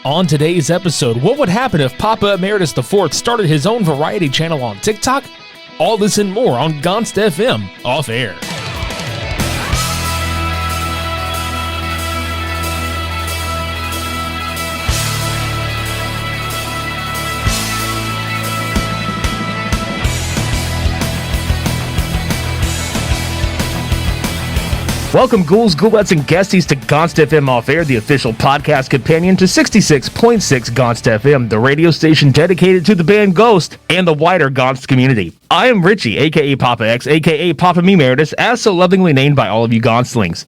On today's episode, what would happen if Papa Emeritus IV started his own variety channel on TikTok? All this and more on gonstFM Off Air. Welcome, ghouls, ghoulettes, and guesties to gonstFM Off Air, the official podcast companion to 66.6 gonstFM, the radio station dedicated to the band Ghost and the wider Gonst community. I am Richie, aka Papa X, aka Papa Emeritus, as so lovingly named by all of you Gonstlings.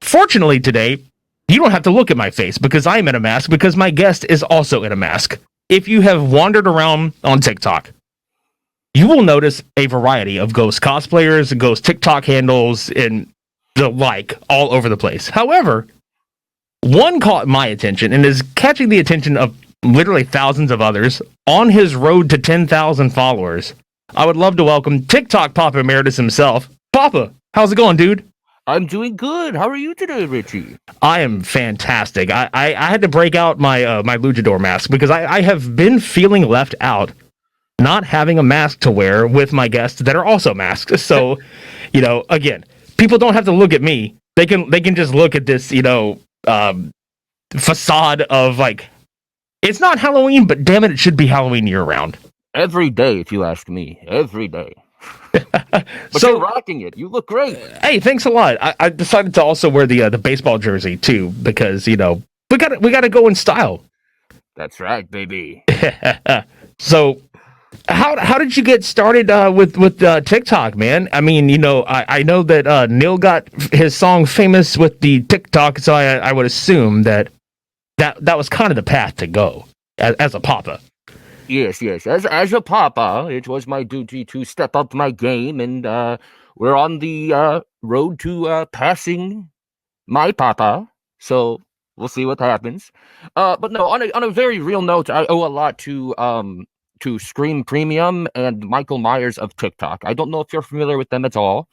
Fortunately today, you don't have to look at my face because I am in a mask because my guest is also in a mask. If you have wandered around on TikTok, you will notice a variety of Ghost cosplayers, Ghost TikTok handles, and the like all over the place. However, one caught my attention and is catching the attention of literally thousands of others on his road to 10,000 followers. I would love to welcome TikTok Papa Emeritus himself. Papa, how's it going, dude? I'm doing good. How are you today, Richie? I am fantastic. I had to break out my my luchador mask because I have been feeling left out, not having a mask to wear with my guests that are also masked. So, again, people don't have to look at me. They can just look at this, facade of like, it's not Halloween, but damn it should be Halloween year round. Every day, if you ask me. Every day. But so, you're rocking it. You look great. Hey, thanks a lot. I decided to also wear the baseball jersey too because we gotta go in style. That's right, baby. So, how did you get started with TikTok, man? I mean, I know that Neil got his song famous with the TikTok, so I would assume that was kind of the path to go as a papa. Yes. As a papa, it was my duty to step up my game, and we're on the road to passing my papa. So we'll see what happens. But no, on a very real note, I owe a lot to Scream Premium and Michael Myers of TikTok. I don't know if you're familiar with them at all,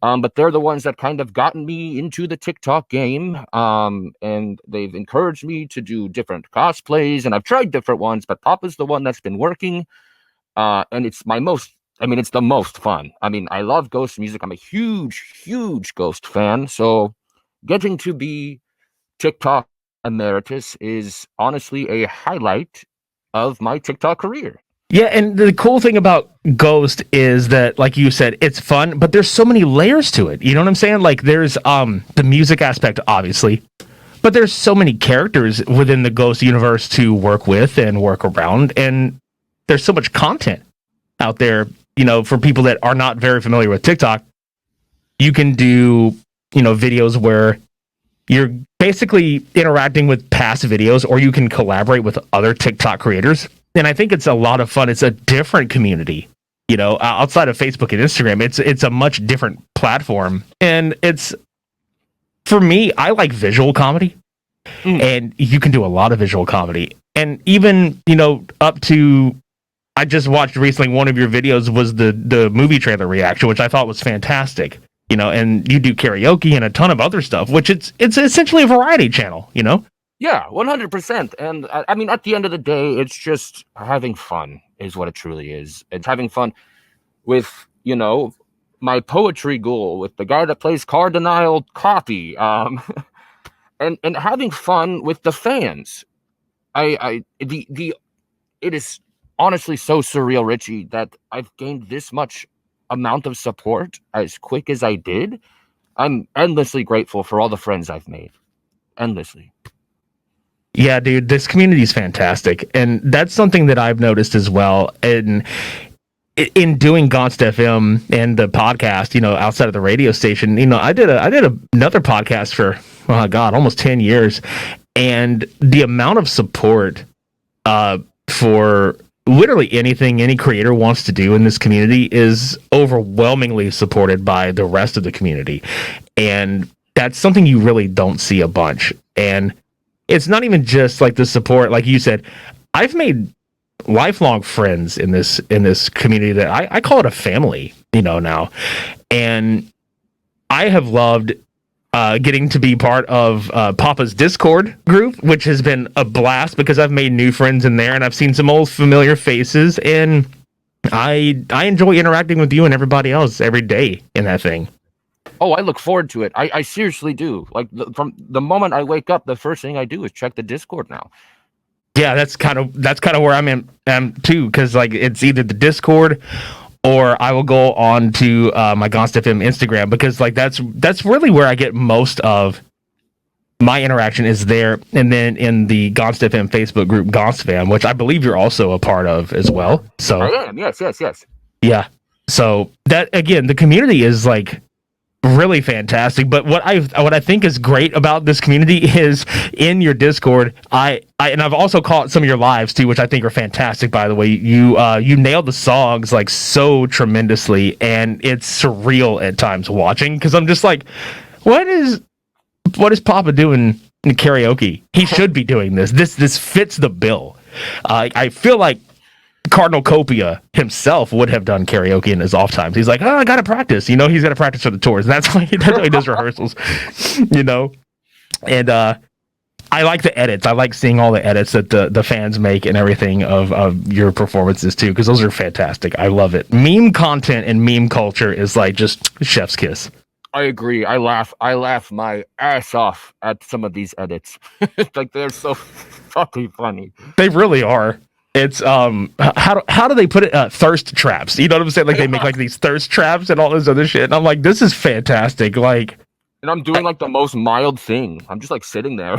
but they're the ones that kind of gotten me into the TikTok game, and they've encouraged me to do different cosplays, and I've tried different ones, but Papa's the one that's been working, and it's it's the most fun. I mean, I love Ghost music. I'm a huge Ghost fan, so getting to be TikTok Emeritus is honestly a highlight of my TikTok career. Yeah, and the cool thing about Ghost is that, like you said, it's fun, but there's so many layers to it. You know what I'm saying? Like, there's the music aspect, obviously, but there's so many characters within the Ghost universe to work with and work around, and there's so much content out there, for people that are not very familiar with TikTok. You can do, videos where you're basically interacting with past videos, or you can collaborate with other TikTok creators. And I think it's a lot of fun. It's a different community, outside of Facebook and Instagram. It's a much different platform. And for me, I like visual comedy. And you can do a lot of visual comedy. And even, up to, I just watched recently, one of your videos was the movie trailer reaction, which I thought was fantastic. And you do karaoke and a ton of other stuff, which it's essentially a variety channel, Yeah, 100%. And I mean, at the end of the day, it's just having fun is what it truly is. It's having fun with, my poetry ghoul, with the guy that plays Cardinal Copy, and having fun with the fans. It is honestly so surreal, Richie, that I've gained this much amount of support as quick as I did. I'm endlessly grateful for all the friends I've made. Endlessly. Yeah, dude, this community is fantastic, and that's something that I've noticed as well. And in doing gonstFM and the podcast, outside of the radio station, I did another podcast for almost 10 years, and the amount of support for literally anything any creator wants to do in this community is overwhelmingly supported by the rest of the community, and that's something you really don't see a bunch. And it's not even just like the support, like you said. I've made lifelong friends in this community that I call it a family, now. And I have loved getting to be part of Papa's Discord group, which has been a blast because I've made new friends in there and I've seen some old familiar faces, and I enjoy interacting with you and everybody else every day in that thing. Oh, I look forward to it. I seriously do. Like from the moment I wake up, the first thing I do is check the Discord now. Yeah, that's kind of where am too, because like it's either the Discord or I will go on to my gonstFM Instagram, because like that's really where I get most of my interaction is there, and then in the gonstFM Facebook group gonstFam, which I believe you're also a part of as well. So I am, yes. yeah. So that again, the community is like really fantastic. But what I think is great about this community is in your Discord, and I've also caught some of your lives too, which I think are fantastic, by the way. You nailed the songs like so tremendously, and it's surreal at times watching, because I'm just like, what is Papa doing in karaoke? He should be doing this. This fits the bill. I feel like Cardinal Copia himself would have done karaoke in his off times. He's like, I gotta practice. He's got to practice for the tours. And that's why he does rehearsals. And I like the edits. I like seeing all the edits that the fans make and everything of your performances too, because those are fantastic. I love it. Meme content and meme culture is like just chef's kiss. I agree. I laugh my ass off at some of these edits. Like they're so fucking funny. They really are. It's how do they put it? Thirst traps. You know what I'm saying? Like they make like these thirst traps and all this other shit. And I'm like, this is fantastic. Like, and I'm doing like the most mild thing. I'm just like sitting there.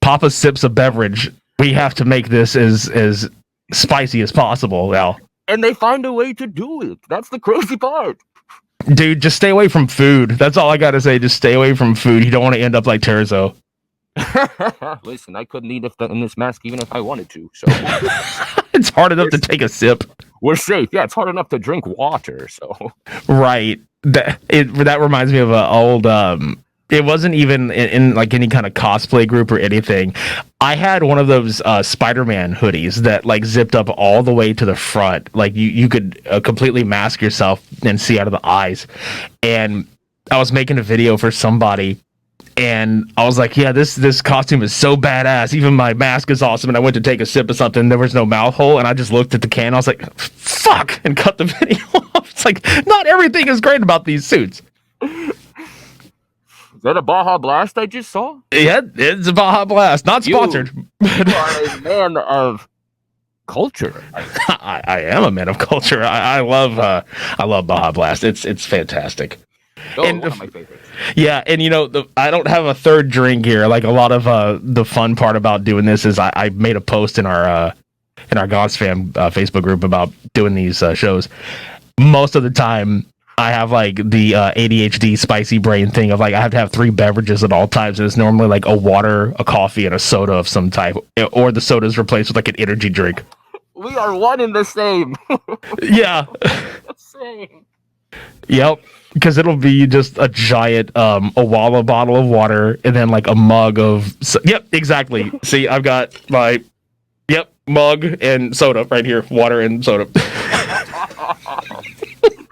Papa sips a beverage. We have to make this as spicy as possible now. And they find a way to do it. That's the crazy part. Dude, just stay away from food. That's all I gotta say. Just stay away from food. You don't want to end up like Terzo. Listen, I couldn't eat in this mask even if I wanted to. So it's hard enough to take a sip. We're safe. Yeah, it's hard enough to drink water. So right. That reminds me of an old. It wasn't even in like any kind of cosplay group or anything. I had one of those Spider-Man hoodies that like zipped up all the way to the front. Like you could completely mask yourself and see out of the eyes. And I was making a video for somebody. And I was like, yeah, this costume is so badass. Even my mask is awesome. And I went to take a sip of something. There was no mouth hole. And I just looked at the can. I was like, fuck, and cut the video off. It's like, not everything is great about these suits. Is that a Baja Blast I just saw? Yeah, it's a Baja Blast. Not sponsored. You are a man of culture. I am a man of culture. I love Baja Blast. It's fantastic. Oh, and one of my favorites. Yeah, and I don't have a third drink here. Like a lot of the fun part about doing this is I made a post in our gonstFam Facebook group about doing these shows. Most of the time, I have like the ADHD spicy brain thing of like I have to have 3 beverages at all times. And it's normally like a water, a coffee, and a soda of some type, or the soda is replaced with like an energy drink. We are one in the same. Yeah. The same. Yep. Because it'll be just a giant Owala bottle of water and then like a mug of yep, exactly. See, I've got my mug and soda right here, water and soda.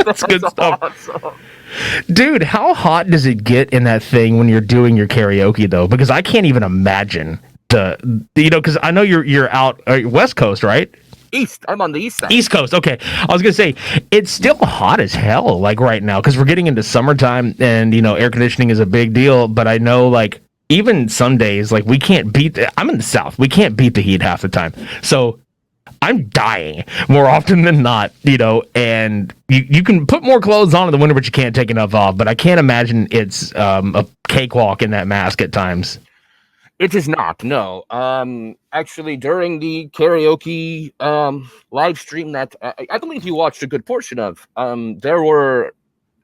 That's good stuff. Awesome. Dude, how hot does it get in that thing when you're doing your karaoke though? Because I can't even imagine because I know you're out West Coast, right? East. I'm on the east side. East Coast. Okay. I was going to say, it's still hot as hell, like right now, because we're getting into summertime and, air conditioning is a big deal. But I know, like, even some days, like, we can't beat I'm in the South. We can't beat the heat half the time. So I'm dying more often than not, and you can put more clothes on in the winter, but you can't take enough off. But I can't imagine it's a cakewalk in that mask at times. It is not, no. Actually, during the karaoke live stream that I believe you watched a good portion of, there were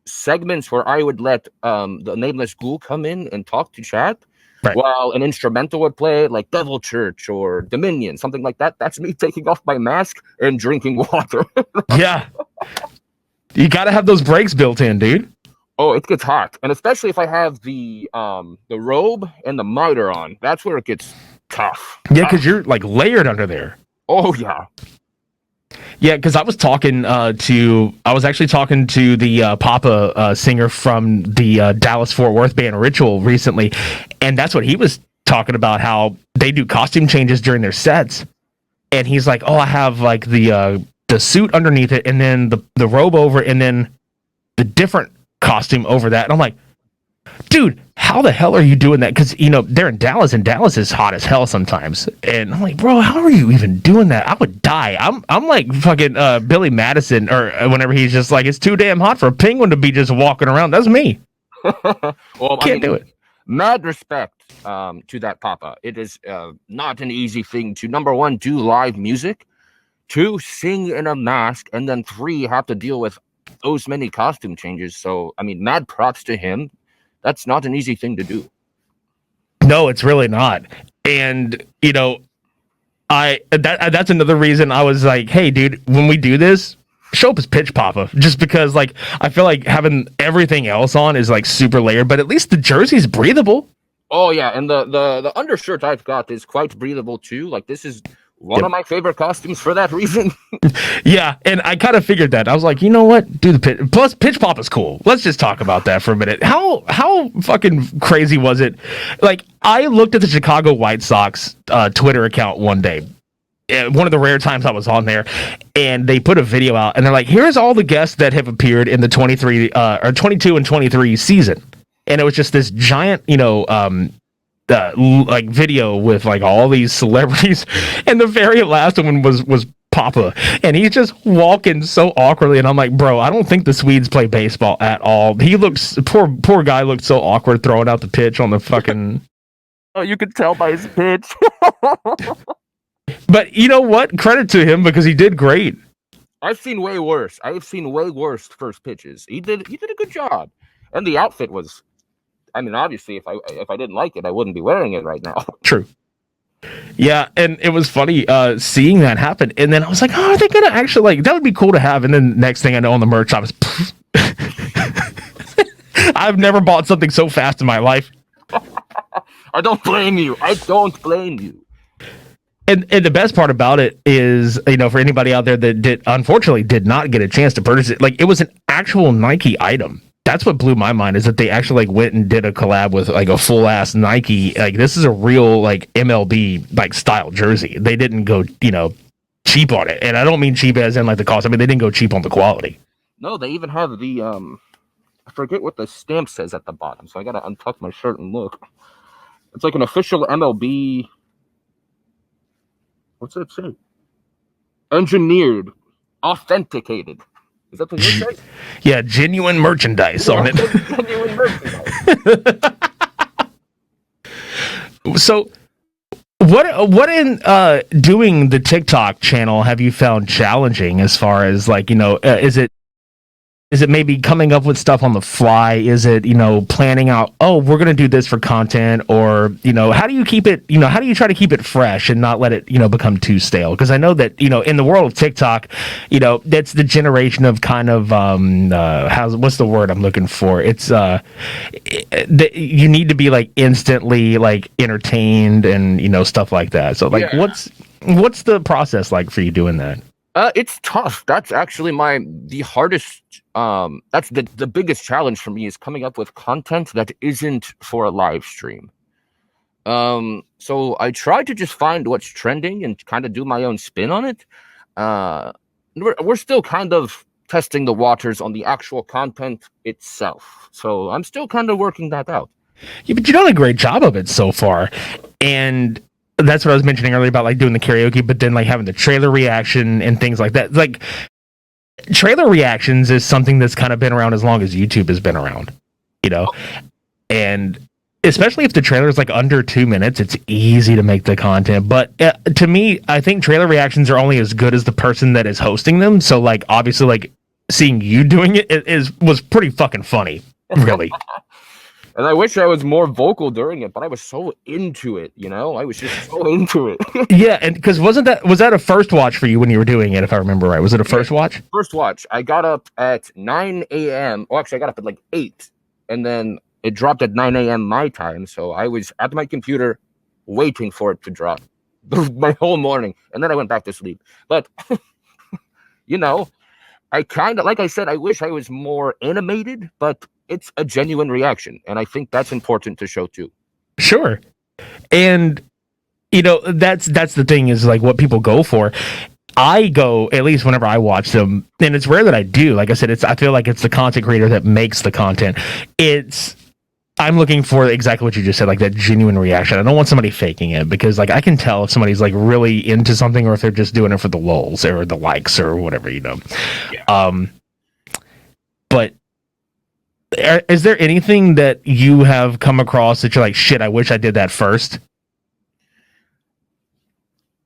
segments where I would let the Nameless Ghoul come in and talk to chat, right, while an instrumental would play, like Devil Church or Dominion, something like that. That's me taking off my mask and drinking water. Yeah. You got to have those breaks built in, dude. Oh, it gets hot, and especially if I have the robe and the miter on, that's where it gets tough. Yeah, because you're like layered under there. Oh yeah. Yeah, because I was actually talking to the Papa singer from the Dallas Fort Worth band Ritual recently, and that's what he was talking about, how they do costume changes during their sets. And he's like, "Oh, I have like the suit underneath it, and then the robe over, and then the different costume over that." And I'm like, "Dude, how the hell are you doing that?" Because they're in Dallas, and Dallas is hot as hell sometimes. And I'm like, "Bro, how are you even doing that? I would die." I'm like fucking Billy Madison, or whenever he's just like, "It's too damn hot for a penguin to be just walking around." That's me. Well, Can't do it. Mad respect to that Papa. It is not an easy thing to, number one, do live music, two, sing in a mask, and then three, have to deal with those many costume changes. So, I mean, mad props to him. That's not an easy thing to do. No, it's really not. And that's another reason I was like, "Hey, dude, when we do this, show up as Pitch Papa," just because like I feel like having everything else on is like super layered, but at least the jersey's breathable. Oh yeah, and the undershirt I've got is quite breathable too. Like, this is one of my favorite costumes for that reason. Yeah, and I kind of figured that. I was like, you know what? Do the pitch. Plus, Pitch Papa's cool. Let's just talk about that for a minute. How fucking crazy was it? Like, I looked at the Chicago White Sox Twitter account one day. One of the rare times I was on there, and they put a video out, and they're like, "Here's all the guests that have appeared in the 22 and 23 season," and it was just this giant, like video with like all these celebrities, and the very last one was Papa, and he's just walking so awkwardly, and I'm like, "Bro, I don't think the Swedes play baseball at all." He looks poor guy looked so awkward throwing out the pitch on the fucking. Oh, you could tell by his pitch. But you know what? Credit to him, because he did great. I've seen way worse. First pitches. He did a good job, and the outfit was. I mean, obviously, if I didn't like it, I wouldn't be wearing it right now. True. Yeah, and it was funny seeing that happen, and then I was like, "Oh, are they gonna actually like that? Would be cool to have." And then next thing I know, on the merch, I was. I've never bought something so fast in my life. I don't blame you. And the best part about it is, for anybody out there that unfortunately did not get a chance to purchase it, like, it was an actual Nike item. That's what blew my mind, is that they actually like went and did a collab with like a full ass Nike. Like, this is a real like MLB like style jersey. They didn't go cheap on it, and I don't mean cheap as in like the cost. I mean, they didn't go cheap on the quality. No, they even have the I forget what the stamp says at the bottom, so I gotta untuck my shirt and look. It's like an official MLB. What's that say? Engineered, authenticated. Is that the word? Yeah, genuine merchandise on it. Genuine merchandise. So, what in doing the TikTok channel have you found challenging, as far as like, is it maybe coming up with stuff on the fly? Is it, planning out, oh, we're going to do this for content? Or, how do you keep it, how do you try to keep it fresh and not let it, become too stale? Because I know that, in the world of TikTok, that's the generation of kind of, what's the word I'm looking for? It's, you need to be like instantly like entertained and, stuff like that. So like, yeah. What's the process like for you doing that? It's tough. That's actually the hardest. That's the biggest challenge for me, is coming up with content that isn't for a live stream. So I try to just find what's trending and kind of do my own spin on it. We're still kind of testing the waters on the actual content itself. So I'm still kind of working that out. Yeah, but you've done a great job of it so far, and that's what I was mentioning earlier about like doing the karaoke, but then like having the trailer reaction and things like that. Like, trailer reactions is something that's kind of been around as long as YouTube has been around, and especially if the trailer is like under 2 minutes, it's easy to make the content. But to me, I think trailer reactions are only as good as the person that is hosting them. So like, obviously, like seeing you doing it was pretty fucking funny, really. And I wish I was more vocal during it, but I was so into it, I was just so into it. Yeah, and because was that a first watch for you when you were doing it, if I remember right? Was it a first watch? First watch. I got up at 9 a.m. Well, actually, I got up at like 8, and then it dropped at 9 a.m. my time, so I was at my computer waiting for it to drop my whole morning, and then I went back to sleep. But you know, I kind of, like I said, I wish I was more animated, but it's a genuine reaction, and I think that's important to show too. Sure. And that's the thing, is like what people go for. I go, at least whenever I watch them, and it's rare that I do. Like I said, I feel like it's the content creator that makes the content. I'm looking for exactly what you just said, like that genuine reaction. I don't want somebody faking it, because like I can tell if somebody's like really into something, or if they're just doing it for the lulz or the likes or whatever, Yeah. But is there anything that you have come across that you're like, shit, I wish I did that first?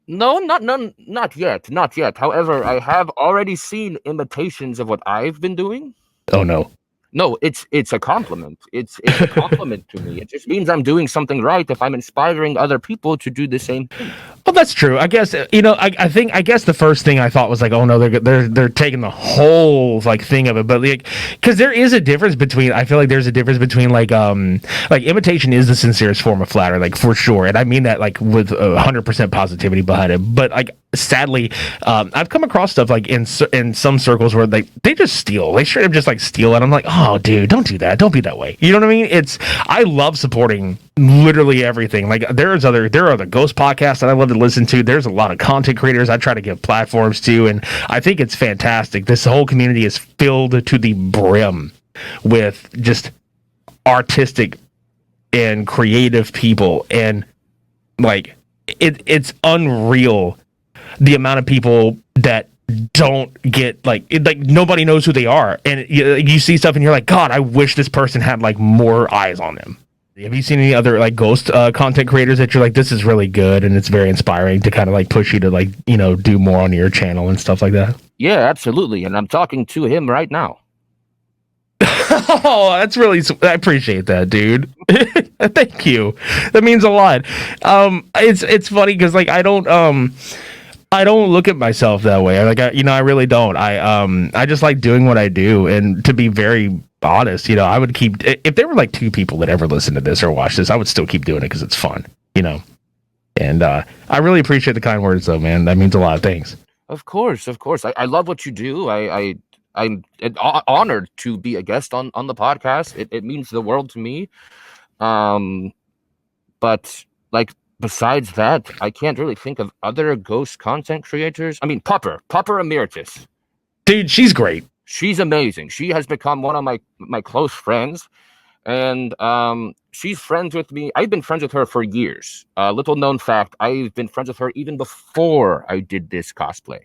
No, not yet. However, I have already seen imitations of what I've been doing. Oh no. No, it's a compliment. It's a compliment to me. It just means I'm doing something right if I'm inspiring other people to do the same thing. Well, that's true. I guess I guess the first thing I thought was like, oh no, they're taking the whole like thing of it, but like, because there is a difference between. I feel like there's a difference between like imitation is the sincerest form of flattery, like for sure, and I mean that like with 100% positivity behind it. But like, sadly, I've come across stuff like in some circles where they just steal. They straight up just like steal, and I'm like, oh dude, don't do that. Don't be that way. You know what I mean? I love supporting literally everything. Like there are other ghost podcasts that I love to listen to. There's a lot of content creators I try to give platforms to, and I think it's fantastic. This whole community is filled to the brim with just artistic and creative people, and like it's unreal the amount of people that don't get like nobody knows who they are, and you see stuff and you're like, God, I wish this person had like more eyes on them. Have you seen any other like ghost content creators that you're like, this is really good and it's very inspiring to kind of like push you to like do more on your channel and stuff like that? Yeah, absolutely, and I'm talking to him right now. Oh, that's really, I appreciate that, dude. Thank you. That means a lot. It's funny because like I don't look at myself that way. Like I really don't. I just like doing what I do, and to be very honest, I would keep, if there were like 2 people that ever listen to this or watch this, I would still keep doing it because it's fun, And I really appreciate the kind words, though, man. That means a lot of things. Of course. I love what you do. I'm honored to be a guest on the podcast. It means the world to me. But like, besides that, I can't really think of other ghost content creators. I mean, Pupper Emeritus. Dude, she's great. She's amazing. She has become one of my close friends, and she's friends with me. I've been friends with her for years. Little known fact, I've been friends with her even before I did this cosplay.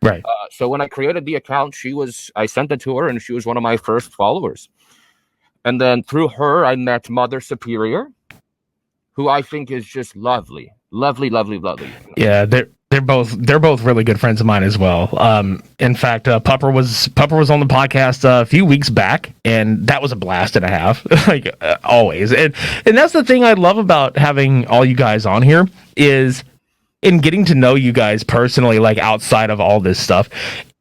Right. So when I created the account, I sent it to her, and she was one of my first followers. And then through her, I met Mother Superior, who I think is just lovely. Yeah, they're both really good friends of mine as well. In fact, Pupper was on the podcast a few weeks back, and that was a blast and a half, like always. And that's the thing I love about having all you guys on here, is in getting to know you guys personally, like outside of all this stuff.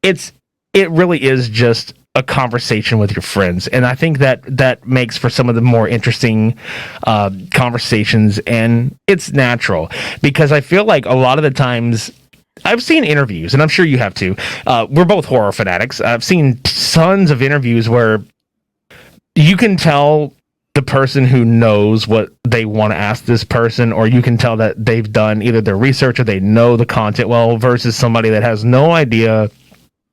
It really is just a conversation with your friends, and I think that makes for some of the more interesting conversations, and it's natural, because I feel like a lot of the times I've seen interviews, and I'm sure you have too. We're both horror fanatics. I've seen tons of interviews where you can tell the person who knows what they want to ask this person, or you can tell that they've done either their research or they know the content well, versus somebody that has no idea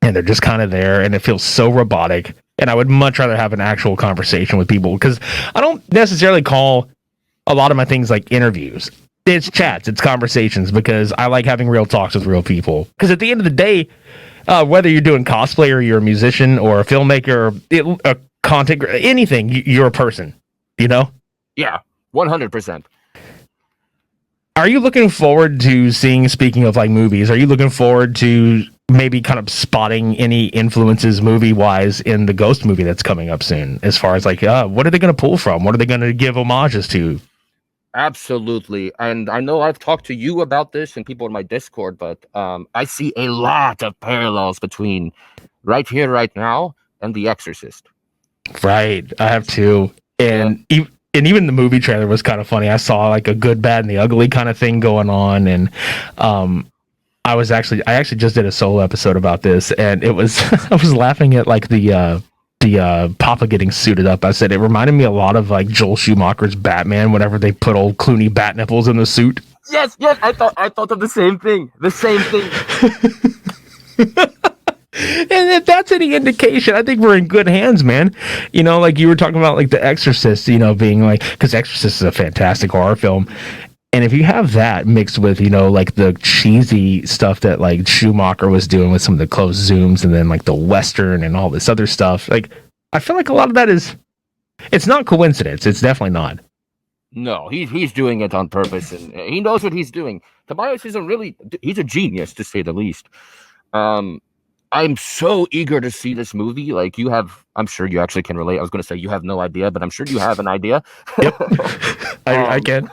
and they're just kind of there, and it feels so robotic. And I would much rather have an actual conversation with people, because I don't necessarily call a lot of my things like interviews. It's chats, it's conversations, because I like having real talks with real people. Because at the end of the day, whether you're doing cosplay or you're a musician or a filmmaker, or a content, anything, you're a person, Yeah, 100%. Are you looking forward to seeing, speaking of like movies, are you looking forward to maybe kind of spotting any influences movie-wise in the Ghost movie that's coming up soon, as far as like, what are they going to pull from? What are they going to give homages to? Absolutely. And I know I've talked to you about this and people in my Discord, but I see a lot of parallels between Right Here, Right Now and The Exorcist. Right. I have too. And even the movie trailer was kind of funny. I saw like a good, bad, and the ugly kind of thing going on. And I actually just did a solo episode about this, and it was I was laughing at like the Papa getting suited up. I said it reminded me a lot of like Joel Schumacher's Batman whenever they put old Clooney bat nipples in the suit. Yes, I thought of the same thing. And if that's any indication, I think we're in good hands, man. You know, like you were talking about like The Exorcist, you know, being like, because Exorcist is a fantastic horror film. And if you have that mixed with, you know, like the cheesy stuff that like Schumacher was doing with some of the close zooms and then like the Western and all this other stuff, like I feel like a lot of that it's not coincidence. It's definitely not. No, he's doing it on purpose, and he knows what he's doing. Tobias he's a genius, to say the least. I'm so eager to see this movie. Like I'm sure you actually can relate. I was going to say you have no idea, but I'm sure you have an idea. Yep, I can.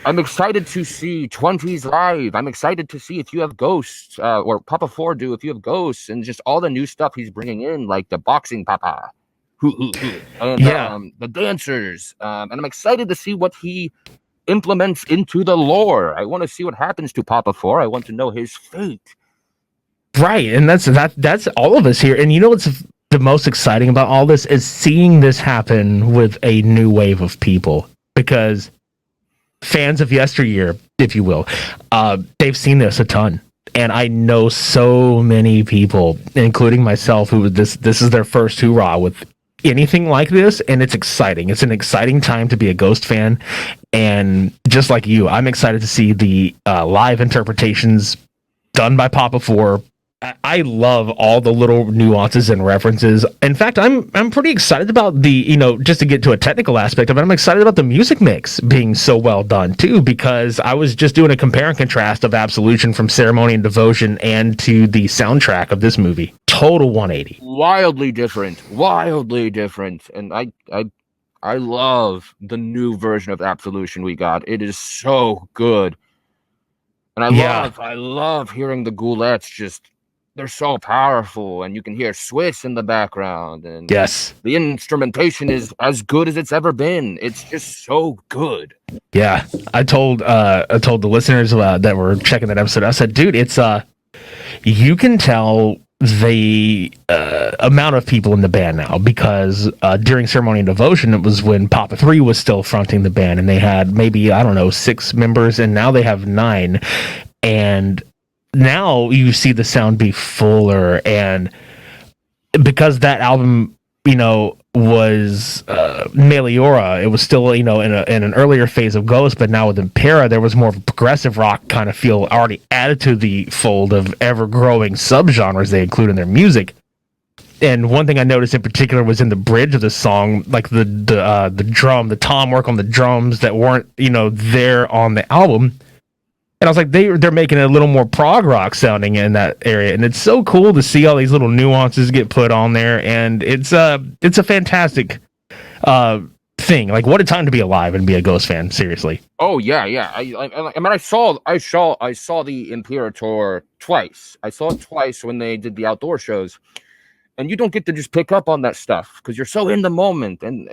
I'm excited to see 20s live. I'm excited to see if you have ghosts, or Papa 4 do if you have ghosts, and just all the new stuff he's bringing in, like the boxing Papa, and the dancers. And I'm excited to see what he implements into the lore. I want to see what happens to Papa 4. I want to know his fate. Right, and that's all of us here. And you know what's the most exciting about all this is seeing this happen with a new wave of people, because fans of yesteryear, if you will, they've seen this a ton, and I know so many people, including myself, who this is their first hoorah with anything like this, and it's exciting. It's an exciting time to be a Ghost fan, and just like you, I'm excited to see the live interpretations done by Papa 4. I love all the little nuances and references. In fact, I'm pretty excited about the, you know, just to get to a technical aspect of it, I'm excited about the music mix being so well done too, because I was just doing a compare and contrast of Absolution from Ceremony and Devotion and to the soundtrack of this movie. Total 180. Wildly different. And I love the new version of Absolution we got. It is so good. And I love hearing the Ghoulettes just, they're so powerful, and you can hear Swiss in the background, and yes, the instrumentation is as good as it's ever been. It's just so good. Yeah, I told the listeners that were checking that episode, I said, dude, it's you can tell the amount of people in the band now, because during Ceremony and Devotion, it was when Papa 3 was still fronting the band, and they had maybe, I don't know, 6 members, and now they have 9, and now you see the sound be fuller. And because that album, you know, was Meliora, it was still, you know, in an earlier phase of Ghost, but now with Impera, there was more of a progressive rock kind of feel already added to the fold of ever-growing subgenres they include in their music. And one thing I noticed in particular was in the bridge of the song, like the tom work on the drums that weren't, you know, there on the album. And I was like, they're making it a little more prog rock sounding in that area, and it's so cool to see all these little nuances get put on there. And it's a fantastic thing. Like, what a time to be alive and be a Ghost fan. Seriously. Oh yeah. I mean, I saw the Imperator twice. I saw it twice when they did the outdoor shows, and you don't get to just pick up on that stuff because you're so in the moment. And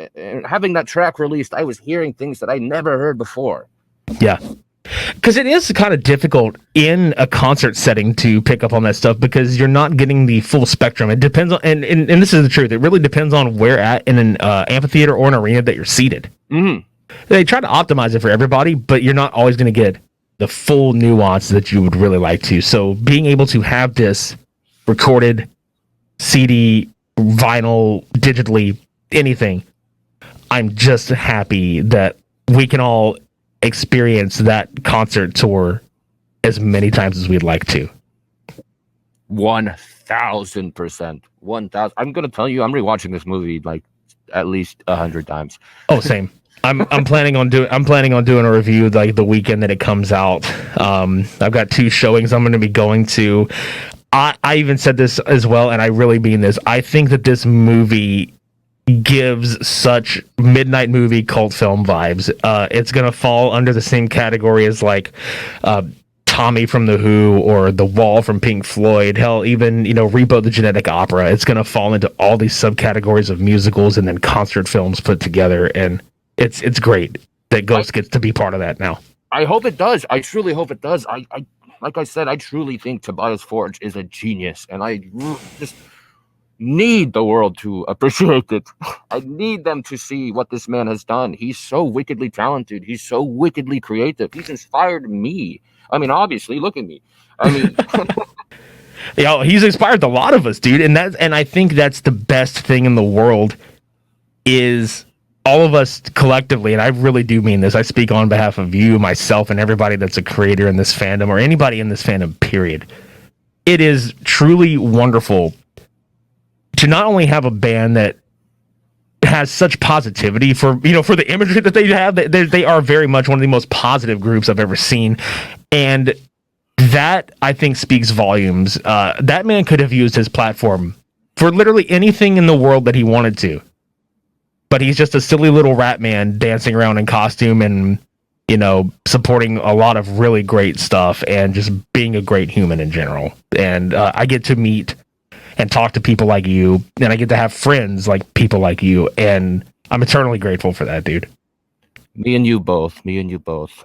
having that track released, I was hearing things that I never heard before. Yeah. Because it is kind of difficult in a concert setting to pick up on that stuff, because you're not getting the full spectrum. It depends on, and this is the truth, it really depends on where at in an amphitheater or an arena that you're seated. Mm-hmm. They try to optimize it for everybody, but you're not always going to get the full nuance that you would really like to. So being able to have this recorded, CD, vinyl, digitally, anything, I'm just happy that we can all experience that concert tour as many times as we'd like to. 1,000%. 1,000. I'm gonna tell you, I'm rewatching this movie like at least 100 times. Oh, same. I'm planning on doing a review like the weekend that it comes out. I've got 2 showings I'm going to be going to. I even said this as well, and I really mean this. I think that this movie gives such midnight movie cult film vibes. It's gonna fall under the same category as like Tommy from The Who or The Wall from Pink Floyd. Hell, even, you know, Repo the Genetic Opera. It's gonna fall into all these subcategories of musicals and then concert films put together, and it's great that Ghost gets to be part of that now. I hope it does. I truly hope it does. like I said, I truly think Tobias Forge is a genius, and I just need the world to appreciate it. I need them to see what this man has done. He's so wickedly talented. He's so wickedly creative. He's inspired me. I mean, obviously, look at me. I mean, He's inspired a lot of us, dude, and I think that's the best thing in the world is all of us collectively, and I really do mean this. I speak on behalf of you, myself, and everybody that's a creator in this fandom or anybody in this fandom, period. It is truly wonderful to not only have a band that has such positivity for the imagery that they have. They are very much one of the most positive groups I've ever seen, and that I think speaks volumes. That man could have used his platform for literally anything in the world that he wanted to, but he's just a silly little rat man dancing around in costume and supporting a lot of really great stuff and just being a great human in general. And I get to meet and talk to people like you, and I get to have friends like people like you, and I'm eternally grateful for that, dude. Me and you both.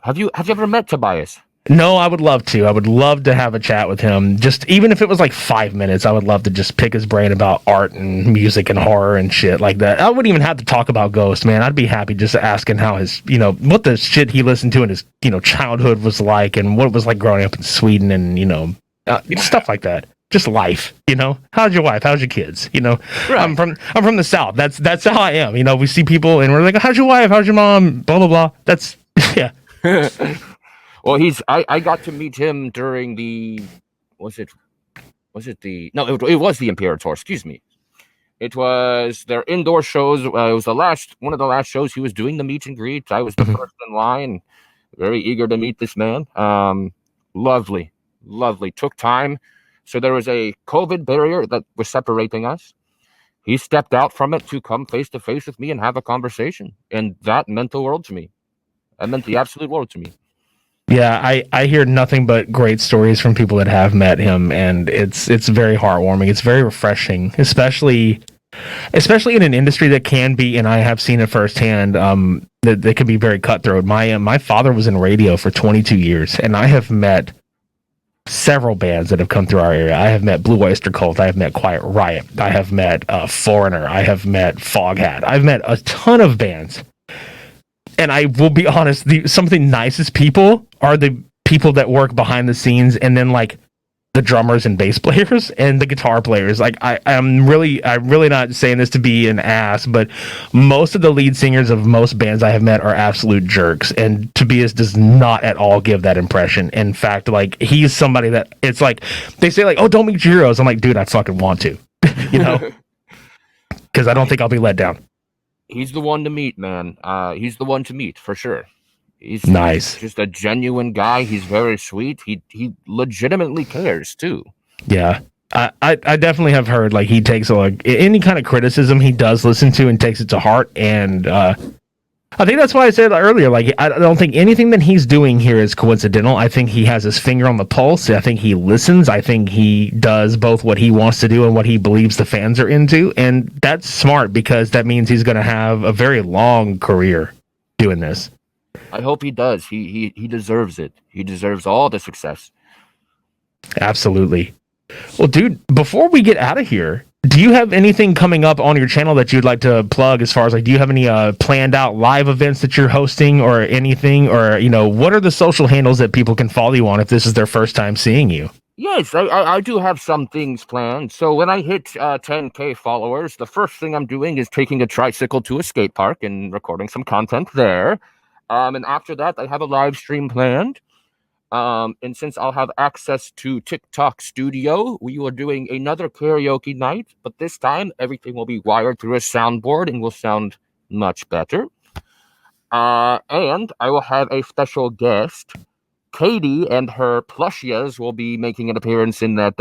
Have you ever met Tobias? No, I would love to. I would love to have a chat with him. Just even if it was like 5 minutes, I would love to just pick his brain about art and music and horror and shit like that. I wouldn't even have to talk about Ghost, man. I'd be happy just asking how his, what the shit he listened to in his, childhood was like, and what it was like growing up in Sweden, and stuff like that. Just life, How's your wife? How's your kids? Right. I'm from the South. That's how I am. We see people and we're like, how's your wife? How's your mom? Blah blah blah. That's yeah. Well, I got to meet him during the it was the Emeritus, excuse me. It was their indoor shows. It was one of the last shows he was doing the meet and greet. I was the first in line. Very eager to meet this man. Lovely. Took time. So there was a COVID barrier that was separating us. He stepped out from it to come face to face with me and have a conversation. And that meant the world to me. That meant the absolute world to me. Yeah, I hear nothing but great stories from people that have met him, and it's very heartwarming. It's very refreshing, especially in an industry that can be, and I have seen it firsthand, that can be very cutthroat. My father was in radio for 22 years, and I have met several bands that have come through our area. I have met Blue Oyster Cult. I have met Quiet Riot. I have met Foreigner. I have met Foghat. I've met a ton of bands. And I will be honest, some of the nicest people are the people that work behind the scenes, and then like the drummers and bass players and the guitar players. Like I'm really not saying this to be an ass, but most of the lead singers of most bands I have met are absolute jerks, and Tobias does not at all give that impression. In fact, like he's somebody that it's like they say like, oh, don't meet your heroes. I'm like, dude, I fucking want to, because I don't think I'll be let down. He's the one to meet, man. He's the one to meet for sure. He's nice. Just a genuine guy. He's very sweet. He legitimately cares too. Yeah. I definitely have heard like he takes any kind of criticism he does listen to and takes it to heart, and I think that's why I said earlier, like, I don't think anything that he's doing here is coincidental. I think he has his finger on the pulse. I think he listens. I think he does both what he wants to do and what he believes the fans are into. And that's smart, because that means he's going to have a very long career doing this. I hope he does. He deserves it. He deserves all the success. Absolutely. Well, dude, before we get out of here, do you have anything coming up on your channel that you'd like to plug, as far as like, do you have any planned out live events that you're hosting or anything, or, what are the social handles that people can follow you on if this is their first time seeing you? Yes, I do have some things planned. So when I hit 10K followers, the first thing I'm doing is taking a tricycle to a skate park and recording some content there. And after that, I have a live stream planned. And since I'll have access to TikTok Studio, we are doing another karaoke night, but this time everything will be wired through a soundboard and will sound much better. And I will have a special guest. Katie and her plushias will be making an appearance in that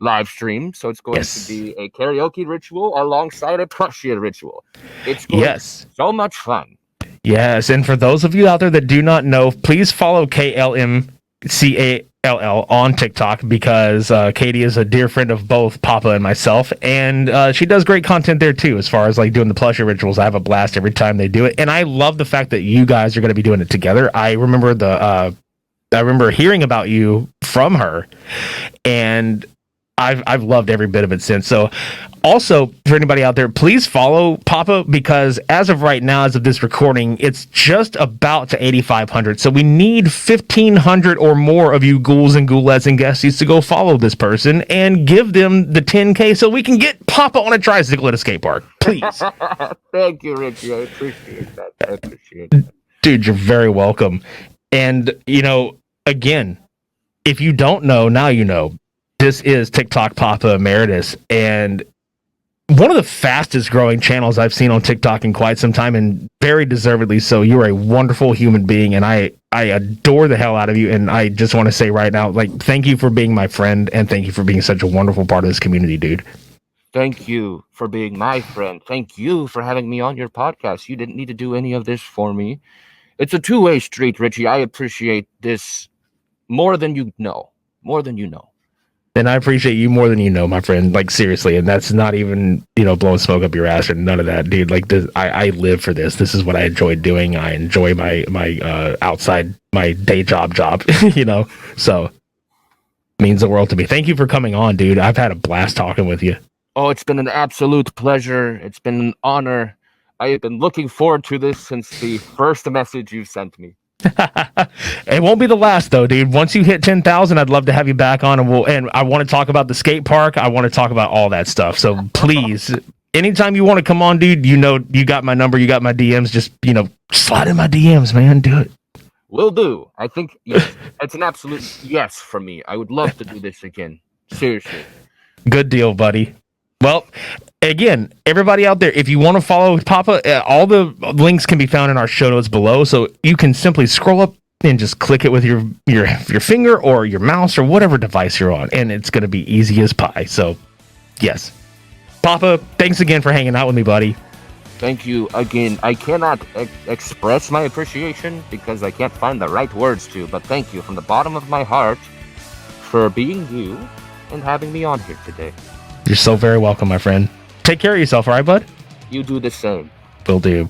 live stream. So it's going to be a karaoke ritual alongside a plushia ritual. It's going to be so much fun. Yes, and for those of you out there that do not know, please follow KLMCALL on TikTok, because Katie is a dear friend of both Papa and myself, and she does great content there too, as far as like doing the plushie rituals. I have a blast every time they do it, and I love the fact that you guys are going to be doing it together. I remember the I remember hearing about you from her, and I've loved every bit of it since. So also, for anybody out there, please follow Papa, because as of right now, as of this recording, it's just about to 8,500. So we need 1,500 or more of you ghouls and ghoulettes and guesties to go follow this person and give them the 10K so we can get Papa on a tricycle at a skate park. Please. Thank you, Richie. I appreciate that. I appreciate that. Dude, you're very welcome. And, again, if you don't know, now you know. This is TikTok Papa Emeritus, and one of the fastest growing channels I've seen on TikTok in quite some time, and very deservedly so. You're a wonderful human being, and I adore the hell out of you. And I just want to say right now, thank you for being my friend, and thank you for being such a wonderful part of this community, dude. Thank you for being my friend. Thank you for having me on your podcast. You didn't need to do any of this for me. It's a two-way street, Richie. I appreciate this more than you know. More than you know. And I appreciate you more than you know, my friend. Seriously, and that's not even, blowing smoke up your ass or none of that, dude. This, I live for this. This is what I enjoy doing. I enjoy my outside, my day job, so it means the world to me. Thank you for coming on, dude. I've had a blast talking with you. Oh, it's been an absolute pleasure. It's been an honor. I have been looking forward to this since the first message you sent me. It won't be the last though, dude. Once you hit 10,000, I'd love to have you back on, and I want to talk about the skate park. I want to talk about all that stuff. So please, anytime you want to come on, dude, you got my number, you got my DMs. Just slide in my DMs, man. Do it. Will do. I think yes, it's an absolute yes for me. I would love to do this again. Seriously. Good deal, buddy. Well, again, everybody out there, if you want to follow Papa, all the links can be found in our show notes below. So you can simply scroll up and just click it with your finger or your mouse or whatever device you're on, and it's going to be easy as pie. So, yes. Papa, thanks again for hanging out with me, buddy. Thank you again. I cannot express my appreciation because I can't find the right words to, but thank you from the bottom of my heart for being you and having me on here today. You're so very welcome, my friend. Take care of yourself, all right, bud? You do the same. Will do.